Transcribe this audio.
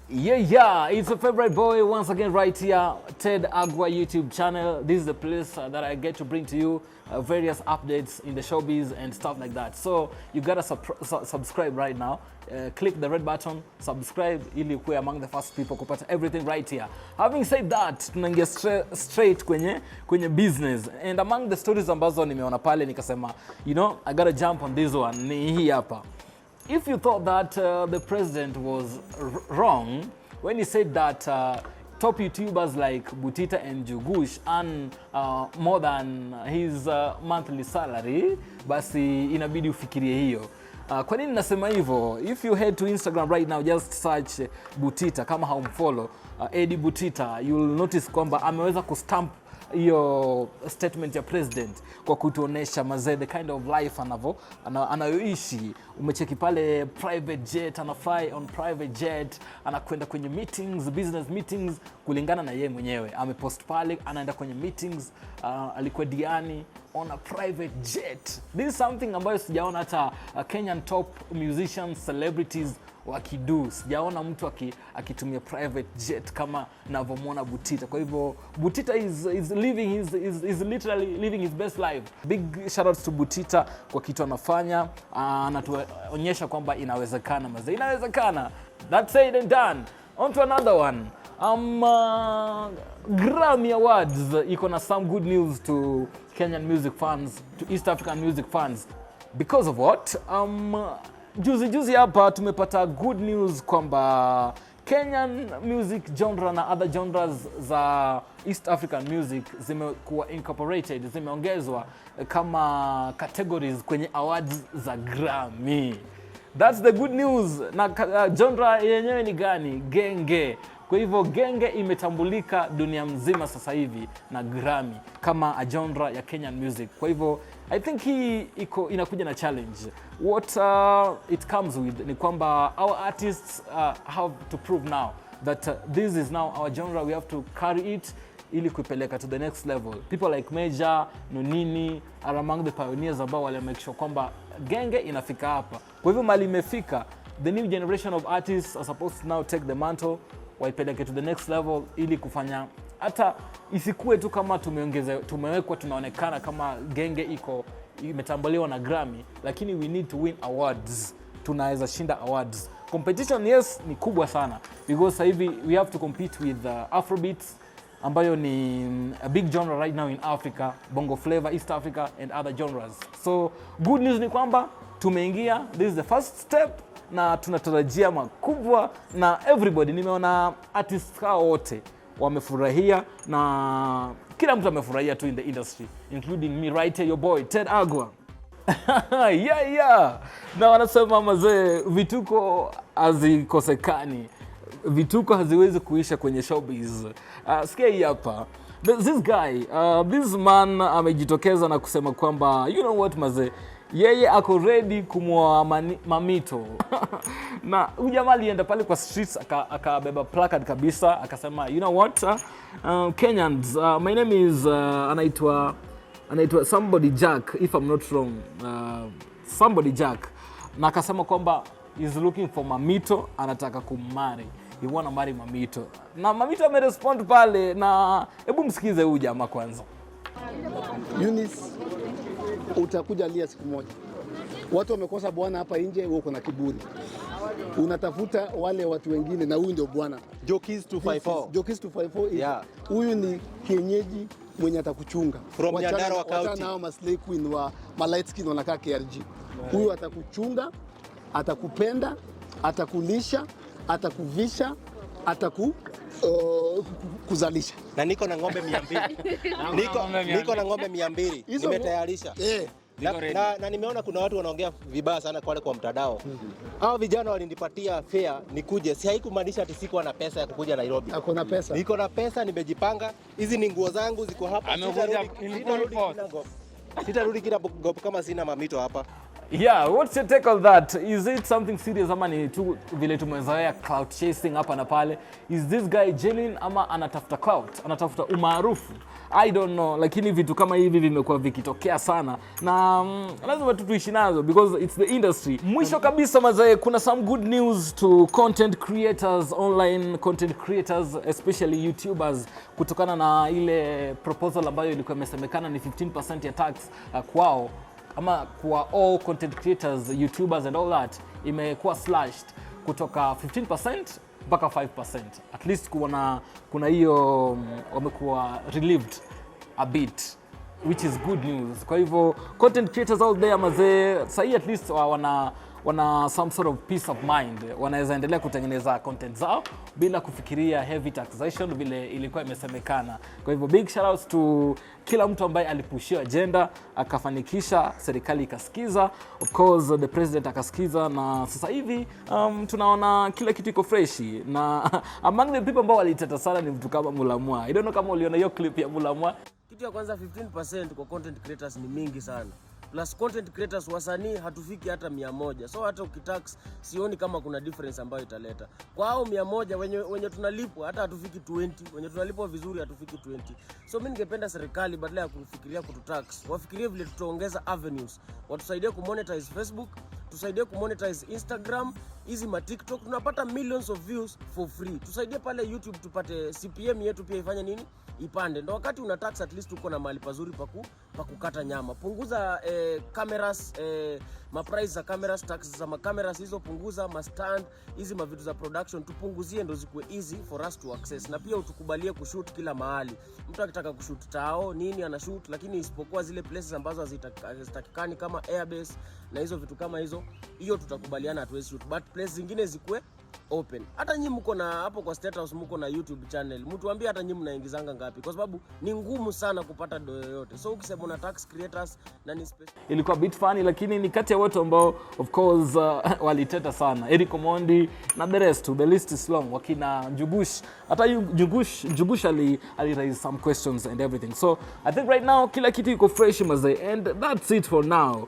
Yeah, it's a favorite boy once again right here, Ted Agua YouTube channel. This is the place that I get to bring to you various updates in the showbiz and stuff like that. So you gotta subscribe right now. Click the red button, subscribe ili kuwe among the first people kupata everything right here. Having said that, tunaingia straight kwenye business. And among the stories ambazo nimeona pale nikasema, you know, I gotta jump on this one. Ni hii hapa. If you thought that the president was wrong when he said that top YouTubers like Butita and Jugush earn more than his monthly salary, basi inabidi ufikirie hiyo. Kwa nini nasema hivyo? If you head to Instagram right now, just search Butita kama haumfollow Eddie Butita, you'll notice kwamba ameweza kustamp hiyo statement ya president kwa kutuonesha mazee the kind of life anayoishi. Umecheki pale private jet, anafly on private jet, anakwenda kwenye meetings, business meetings kulingana na yeye mwenyewe. Amepost pale anaenda kwenye meetings, alikuwa Diani on a private jet. This is something ambayo sijaona hata Kenyan top musicians, celebrities wakidu. Sijaona mtu akitumia private jet kama navyomuona Butita. Kwa hivyo Butita is literally living his best life. Big shout out to Butita kwa kitu anafanya, anatuonyesha kwamba inawezekana mazee. Inawezekana. That's said and done. On to another one. Grammy Awards iko na some good news to Kenyan music fans, to East African music fans. Because of what? Juzi hapa tumepata good news kwamba Kenyan music genre na other genres za East African music zimekuwa incorporated, zimeongezwa kama categories kwenye awards za Grammy. That's the good news. Na genre yenyewe ni gani? Genge. Kwa hivyo genge imetambulika dunia mzima sasa hivi na Grammy kama a genre ya Kenyan music. Kwa hivyo I think hii inakuja na challenge. What it comes with ni kwamba our artists have to prove now that this is now our genre, we have to carry it ili kuipeleka to the next level. People like Major, Nonini are among the pioneers ambao wale make sure kwamba genge inafika hapa. Kwa hivyo mali imefika, the new generation of artists are supposed to now take the mantle, waipeleke to the next level ili kufanya hata isikue tu kama tumewekwa tunaonekana kama genge imetambuliwa na Grammy, lakini we need to win awards. Tunaweza shinda awards. Competition yes ni kubwa sana because hivi we have to compete with Afrobeats ambayo ni a big genre right now in Africa, Bongo Flava, East Africa and other genres. So good news ni kwamba tumeingia, this is the first step na tunatarajia makubwa na everybody. Nimeona artists hao wote wamefurahia na kila mtu amefurahia tu in the industry, including me right here, your boy Ted Agua. yeah. Na wanasema mazee vituko hazikosekani. Vituko haziwezi kuisha kwenye showbiz. Sikia hii hapa. This guy, this man amejitokeza na kusema kwamba you know what mazee, yeye ako ready kumwoa Mammito. Na huyu jamaa alienda pale kwa streets akabeba placard kabisa akasema you know what Kenyans, my name is anaitwa somebody Jack if I'm not wrong, somebody Jack, na akasema kwamba is looking for Mammito, anataka kummarry, he wanna marry Mammito. Na Mammito amerespond pale, na hebu msikize huyu jamaa kwanza. Eunice, utakuja lia siku moja. Watu wamekosa bwana hapa nje, wewe uko na kiburi. Unatafuta wale watu wengine na huyu ndio bwana. Jokis 254. Jokis 254. Yeah. Huyu ni kienyeji mwenye atakuchunga. From Nyandarua County. Wachana nao maslay queen wa light skin wanakaa KRG. Huyu atakuchunga, atakupenda, atakulisha, atakuvisha, kuzalisha. Na niko na ng'ombe 200. Niko na ng'ombe 200. Nimetayarisha. Na nimeona kuna watu wanaongea vibaya sana kwa mtandao. Hao vijana walinipatia fare nikuje. Si haikumaanisha ati siko na pesa ya kukuja Nairobi. Ako na pesa. Niko na pesa, nimejipanga. Hizi ni nguo zangu ziko hapa. Sitarudi kila gopo kama sina Mammito hapa. Yeah, what's your take on that? Is it something serious ama ni tu vile tumezoea clout chasing hapa na pale? Is this guy genuine ama anatafuta clout? Anatafuta umaarufu? I don't know, lakini vitu kama hivi vimekuwa vikitokea sana na lazima tuishi nazo because it's the industry. Mwisho kabisa mazee, kuna some good news to content creators, online content creators, especially YouTubers, kutokana na ile proposal ambayo ilikuwa imesemekana ni 15% ya tax kwao ama kwa all content creators, YouTubers and all that, imekuwa slashed kutoka 15% mpaka 5%. At least kuna hiyo wamekuwa relieved a bit, which is good news. Kwa hivyo content creators out there mazee, sahi at least wana some sort of peace of mind, wanaweza endelea kutengeneza content zao bila kufikiria heavy taxation vile ilikuwa imesemekana. Kwa hivyo big shout outs to kila mtu ambaye alipushia agenda akafanikisha, serikali ikasikiza, of course the president akasikiza, na sasa hivi tunaona kila kitu iko fresh. Na among the people ambao waliteta sana ni mtu kama Mulamwa. I don't know kama uliona hiyo clip ya Mulamwa. Kitu ya kwanza 15% kwa content creators ni mingi sana. Plus content creators wasanii hatufiki hata 100. So hata ukitax sioni kama kuna difference ambayo italeta. Kwa hao 100 wenye tunalipwa hata hatufiki 20. Wenye tunalipwa vizuri hatufiki 20. So mimi ningependa serikali badala ya kufikiria kututax, wafikirie vile tutaongeza avenues. Watusaidie kumonetize Facebook, tusaidie kumonetize Instagram, hizi ma TikTok tunapata millions of views for free. Tusaidie pale YouTube tupate CPM yetu pia ifanye nini? Ipande. Ndio wakati una tax at least uko na mahali pazuri pa kukata nyama. Punguza cameras, ma price za cameras, tax za ma cameras hizo punguza, ma stand, hizi ma vitu za production tupunguzie ndio zikuwe easy for us to access. Na pia utukubalie kushoot kila mahali. Mtu akitaka kushoot tao nini ana shoot, lakini isipokuwa zile places ambazo hazitakikani kama airbase na hizo vitu kama hiyo tutakubaliana hatuwezi shoot, but places zingine zikuwe open. Hata nyinyi mko na hapo kwa status, mko na YouTube channel, mtu ambie hata nyinyi mnaingizanga ngapi, kwa sababu ni ngumu sana kupata do yoyote. So ukisema una tax creators na ni special, ilikuwa bit funny, lakini ni kati ya watu ambao of course waliteta sana. Eric Omondi na the rest, the list is long. Wakina Njugush, hata Njugush ali raise some questions and everything. So I think right now kila kitu iko fresh mazee, and that's it for now.